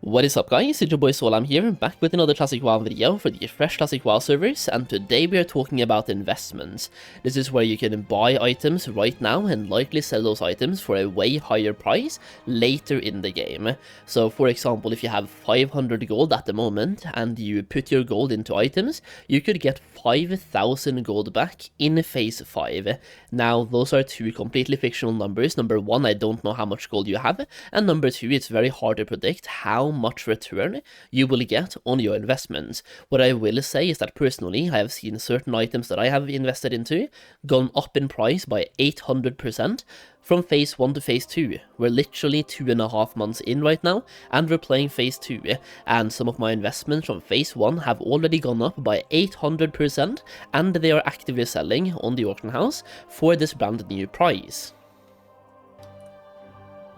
What is up guys, it's your boy Solam here, back with another Classic WoW video for the fresh Classic WoW servers, and today we are talking about investments. This is where you can buy items right now and likely sell those items for a way higher price later in the game. So for example, if you have 500 gold at the moment and you put your gold into items, you could get 5,000 gold back in phase 5. Now those are two completely fictional numbers. Number one, I don't know how much gold you have, and number two, it's very hard to predict how much return you will get on your investments. What I will say is that personally, I have seen certain items that I have invested into gone up in price by 800% from phase 1 to phase 2. We're literally 2.5 months in right now, and we're playing phase 2, and some of my investments from phase 1 have already gone up by 800%, and they are actively selling on the auction house for this brand new price.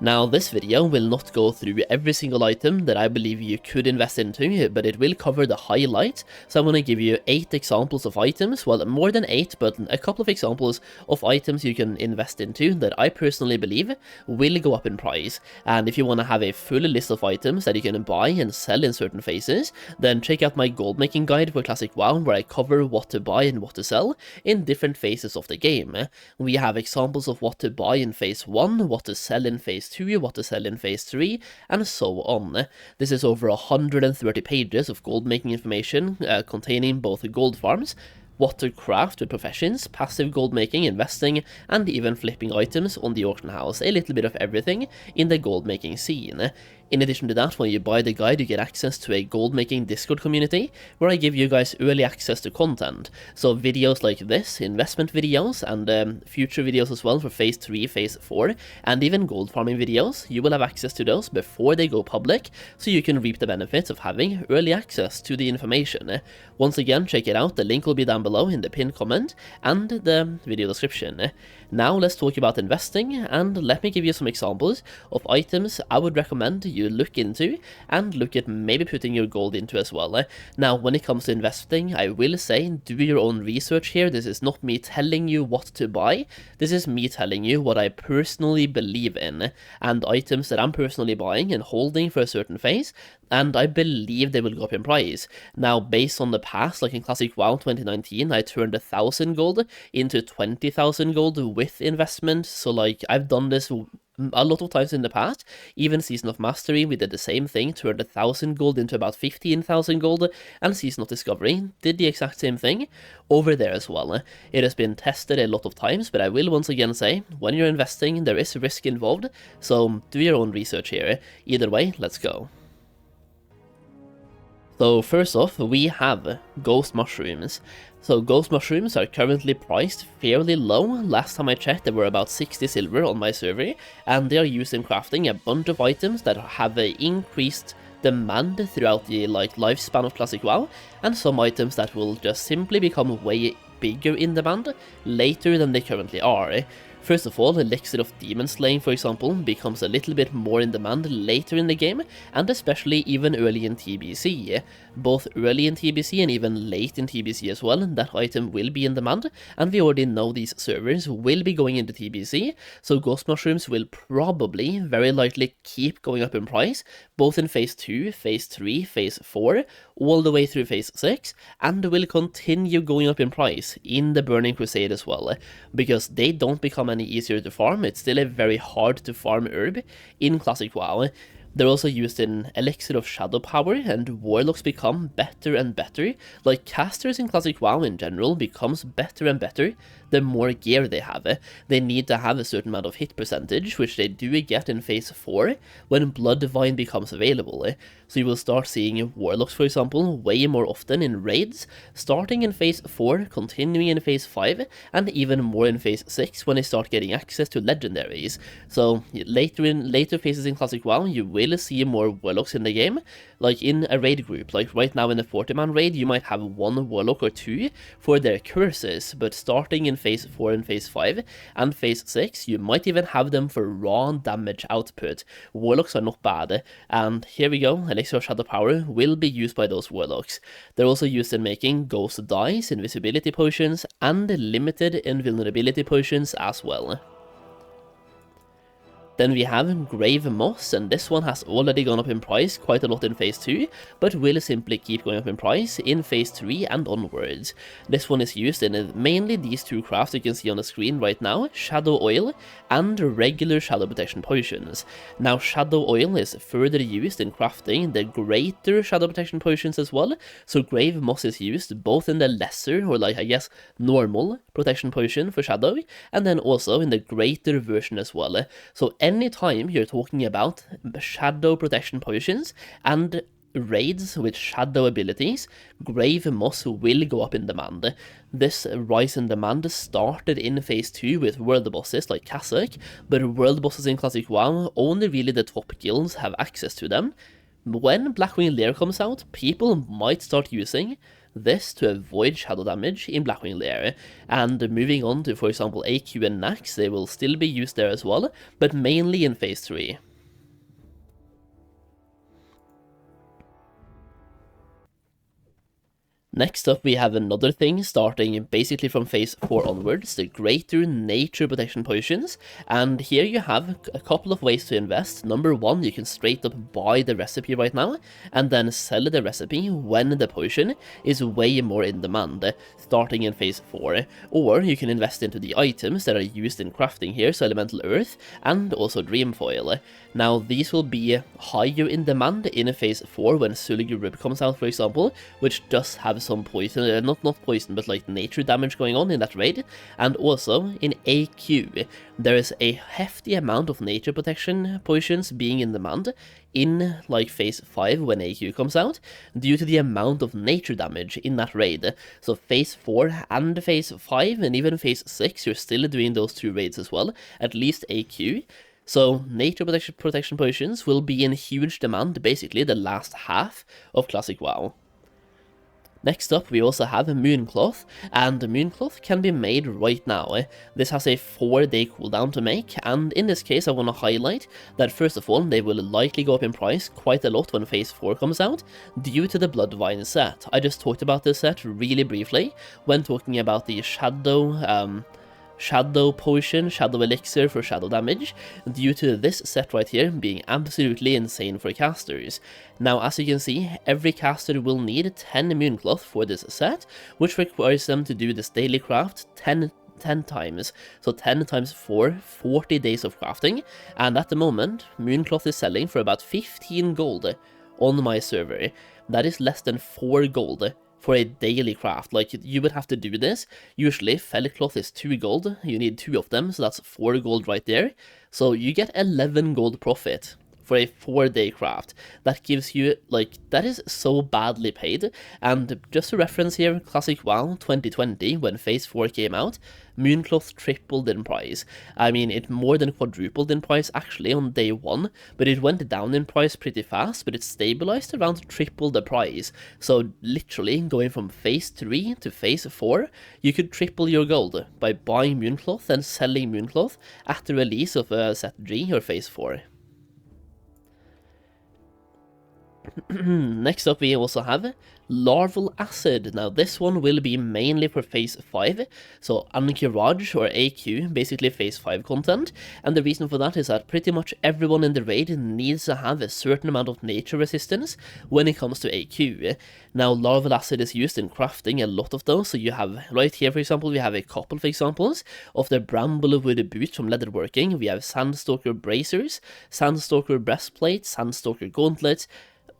Now this video will not go through every single item that I believe you could invest into, but it will cover the highlights, so I'm going to give you 8 examples of items, well more than 8, but a couple of examples of items you can invest into that I personally believe will go up in price. And if you want to have a full list of items that you can buy and sell in certain phases, then check out my gold making guide for Classic WoW, where I cover what to buy and what to sell in different phases of the game. We have examples of what to buy in phase 1, what to sell in phase 2, what to sell in phase 3, and so on. This is over 130 pages of gold making information containing both gold farms, what to craft with professions, passive gold making, investing, and even flipping items on the auction house. A little bit of everything in the gold making scene. In addition to that, when you buy the guide, you get access to a gold making Discord community where I give you guys early access to content. So videos like this, investment videos, and future videos as well for phase 3, phase 4, and even gold farming videos, you will have access to those before they go public, so you can reap the benefits of having early access to the information. Once again, check it out, the link will be down below in the pinned comment and the video description. Now let's talk about investing, and let me give you some examples of items I would recommend you look into and look at maybe putting your gold into as well. Now when it comes to investing, I will say do your own research here. This is not me telling you what to buy, this is me telling you what I personally believe in, and items that I'm personally buying and holding for a certain phase, and I believe they will go up in price. Now based on the past, like in Classic WoW 2019, I turned 1,000 gold into 20,000 gold with investment, so like I've done this a lot of times in the past. Even Season of Mastery, we did the same thing, turned 1,000 gold into about 15,000 gold, and Season of Discovery did the exact same thing over there as well. It has been tested a lot of times, but I will once again say, when you're investing, there is risk involved, so do your own research here. Either way, let's go. So first off, we have Ghost Mushrooms. So Ghost Mushrooms are currently priced fairly low. Last time I checked, they were about 60 silver on my server, and they are used in crafting a bunch of items that have increased demand throughout the lifespan of Classic WoW, and some items that will just simply become way bigger in demand later than they currently are. First of all, Elixir of Demon Slaying, for example, becomes a little bit more in demand later in the game, and especially even early in TBC. Both early in TBC and even late in TBC as well, that item will be in demand, and we already know these servers will be going into TBC, so Ghost Mushrooms will probably, very likely, keep going up in price, both in phase 2, phase 3, phase 4, all the way through phase 6, and will continue going up in price in the Burning Crusade as well, because they don't become any easier to farm. It's still a very hard to farm herb in Classic WoW. They're also used in Elixir of Shadow Power, and Warlocks become better and better. Like casters in Classic WoW in general becomes better and better the more gear they have. They need to have a certain amount of hit percentage, which they do get in phase 4 when Blood Divine becomes available. So you will start seeing Warlocks, for example, way more often in raids, starting in phase 4, continuing in phase 5, and even more in phase 6 when they start getting access to legendaries. So later phases in Classic WoW, you will see more Warlocks in the game, like in a raid group. Like right now in a 40-man raid, you might have 1 Warlock or 2 for their curses, but starting in phase 4 and phase 5 and phase 6, you might even have them for raw damage output. Warlocks are not bad, and here we go, Elixir of Shadow Power will be used by those Warlocks. They're also used in making Ghost Dice, Invisibility Potions, and limited Invulnerability Potions as well. Then we have Grave Moss, and this one has already gone up in price quite a lot in Phase 2, but will simply keep going up in price in Phase 3 and onwards. This one is used in mainly these two crafts you can see on the screen right now, Shadow Oil and regular Shadow Protection Potions. Now Shadow Oil is further used in crafting the greater Shadow Protection Potions as well, so Grave Moss is used both in the lesser, or like I guess normal, Protection Potion for Shadow, and then also in the greater version as well. So anytime you're talking about Shadow Protection Potions and raids with Shadow abilities, Grave Moss will go up in demand. This rise in demand started in Phase 2 with world bosses like Classic, but world bosses in Classic WoW, only really the top guilds have access to them. When Blackwing Lair comes out, people might start using this to avoid shadow damage in Blackwing Lair, and moving on to, for example, AQ and Nax, they will still be used there as well, but mainly in Phase 3. Next up, we have another thing starting basically from Phase 4 onwards, the Greater Nature Protection Potions, and here you have a couple of ways to invest. Number one, you can straight up buy the recipe right now, and then sell the recipe when the potion is way more in demand, starting in Phase 4, or you can invest into the items that are used in crafting here, so Elemental Earth, and also Dreamfoil. Now, these will be higher in demand in Phase 4 when Suligu Rib comes out, for example, which does have some poison, not poison, but like nature damage going on in that raid. And also in AQ, there is a hefty amount of nature protection potions being in demand in like Phase 5 when AQ comes out, due to the amount of nature damage in that raid. So Phase 4 and Phase 5 and even Phase 6, you're still doing those two raids as well, at least AQ. So nature protection potions will be in huge demand basically the last half of Classic WoW. Next up, we also have Mooncloth, and Mooncloth can be made right now. This has a 4-day cooldown to make, and in this case I want to highlight that first of all, they will likely go up in price quite a lot when Phase 4 comes out, due to the Bloodvine set. I just talked about this set really briefly when talking about the Shadow Potion, Shadow Elixir for Shadow damage, due to this set right here being absolutely insane for casters. Now, as you can see, every caster will need 10 Mooncloth for this set, which requires them to do this daily craft 10 times, so 10 times 4, 40 days of crafting, and at the moment, Mooncloth is selling for about 15 gold on my server. That is less than 4 gold for a daily craft. Like, you would have to do this. Usually, Felt Cloth is 2 gold, you need 2 of them, so that's 4 gold right there. So you get 11 gold profit for a 4-day craft. That gives you, like, that is so badly paid. And just to reference here, Classic WoW 2020, when Phase 4 came out, Mooncloth tripled in price. I mean, it more than quadrupled in price actually on day 1, but it went down in price pretty fast, but it stabilized around triple the price. So literally, going from Phase 3 to Phase 4, you could triple your gold by buying Mooncloth and selling Mooncloth at the release of Set G or Phase 4. Next up, we also have Larval Acid. Now, this one will be mainly for Phase 5, so Ankiraj or AQ, basically Phase 5 content, and the reason for that is that pretty much everyone in the raid needs to have a certain amount of nature resistance when it comes to AQ. Now, Larval Acid is used in crafting a lot of those, so you have, right here for example, we have a couple of examples of the Bramblewood boots from Leatherworking. We have Sandstalker Bracers, Sandstalker Breastplate, Sandstalker Gauntlet.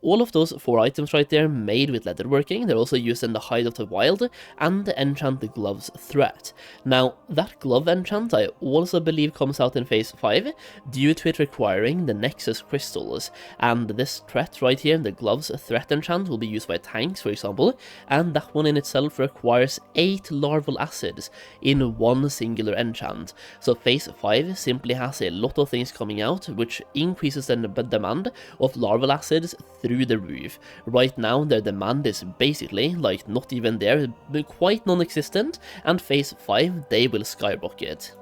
All of those 4 items right there made with leatherworking. They're also used in the Hide of the Wild and the enchant the Gloves threat. Now, that glove enchant I also believe comes out in Phase 5 due to it requiring the Nexus crystals. And this threat right here, the Gloves threat enchant, will be used by tanks, for example, and that one in itself requires 8 larval acids in one singular enchant. So Phase 5 simply has a lot of things coming out, which increases the demand of larval acids through the roof. Right now, their demand is basically, like, not even there, but quite non-existent, and Phase 5, they will skyrocket.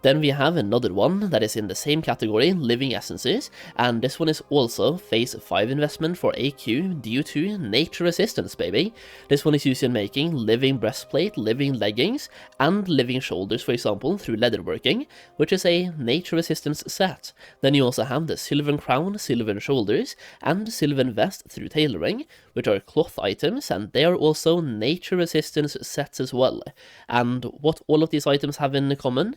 Then we have another one that is in the same category, Living Essences, and this one is also phase 5 investment for AQ due to nature resistance, baby. This one is used in making living breastplate, living leggings, and living shoulders, for example, through leatherworking, which is a nature resistance set. Then you also have the Sylvan Crown, Sylvan Shoulders, and Sylvan Vest through tailoring, which are cloth items, and they are also nature resistance sets as well. And what all of these items have in common?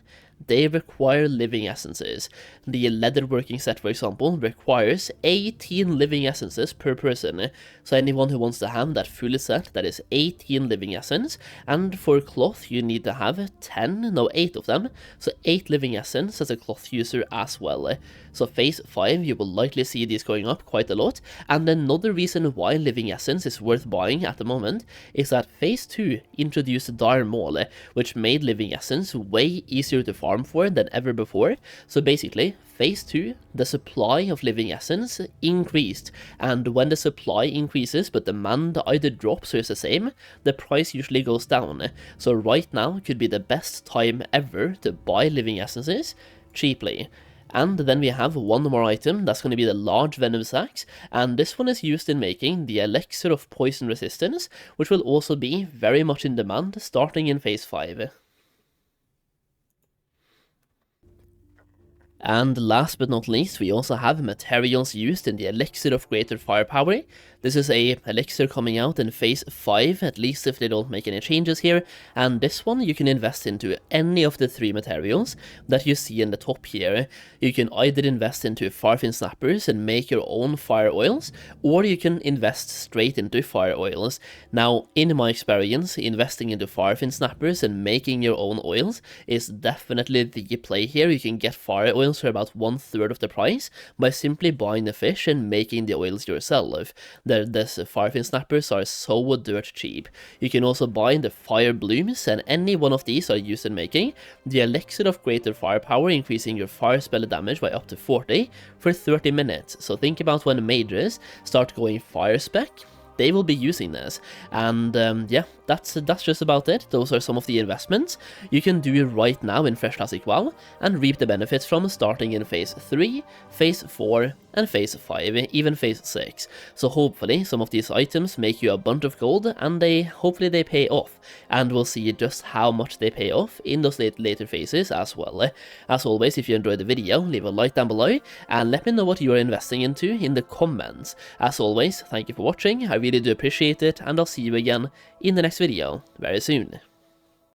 They require living essences. The leatherworking set, for example, requires 18 living essences per person, so anyone who wants to have that full set, that is 18 living essence, and for cloth you need to have 8 of them, so 8 living essence as a cloth user as well. So phase 5 you will likely see these going up quite a lot, and another reason why living essence is worth buying at the moment is that phase 2 introduced Dire Maul, which made living essence way easier to farm for than ever before. So basically, phase 2, the supply of living essence increased, and when the supply increases but demand either drops or is the same, the price usually goes down. So right now could be the best time ever to buy living essences cheaply. And then we have one more item, that's going to be the large venom sacs, and this one is used in making the elixir of poison resistance, which will also be very much in demand starting in phase 5. And last but not least, we also have materials used in the elixir of greater firepower. This is a elixir coming out in phase 5, at least if they don't make any changes here, and this one you can invest into any of the 3 materials that you see in the top here. You can either invest into Firefin Snappers and make your own fire oils, or you can invest straight into fire oils. Now, in my experience, investing into Firefin Snappers and making your own oils is definitely the play here. You can get fire oils for about 1/3 of the price by simply buying the fish and making the oils yourself. The Firefin Snappers are so dirt cheap. You can also buy the Fire Blooms, and any one of these are used in making the Elixir of Greater Firepower, increasing your fire spell damage by up to 40 for 30 minutes. So think about when mages start going fire spec, they will be using this. And yeah, that's just about it. Those are some of the investments you can do right now in Fresh Classic WoW and reap the benefits from starting in phase 3, phase 4, and phase 5, even phase 6. So hopefully some of these items make you a bunch of gold, and hopefully they pay off, and we'll see just how much they pay off in those later phases as well. As always, if you enjoyed the video, leave a like down below and let me know what you are investing into in the comments. As always, thank you for watching, I really do appreciate it, and I'll see you again in the next video very soon.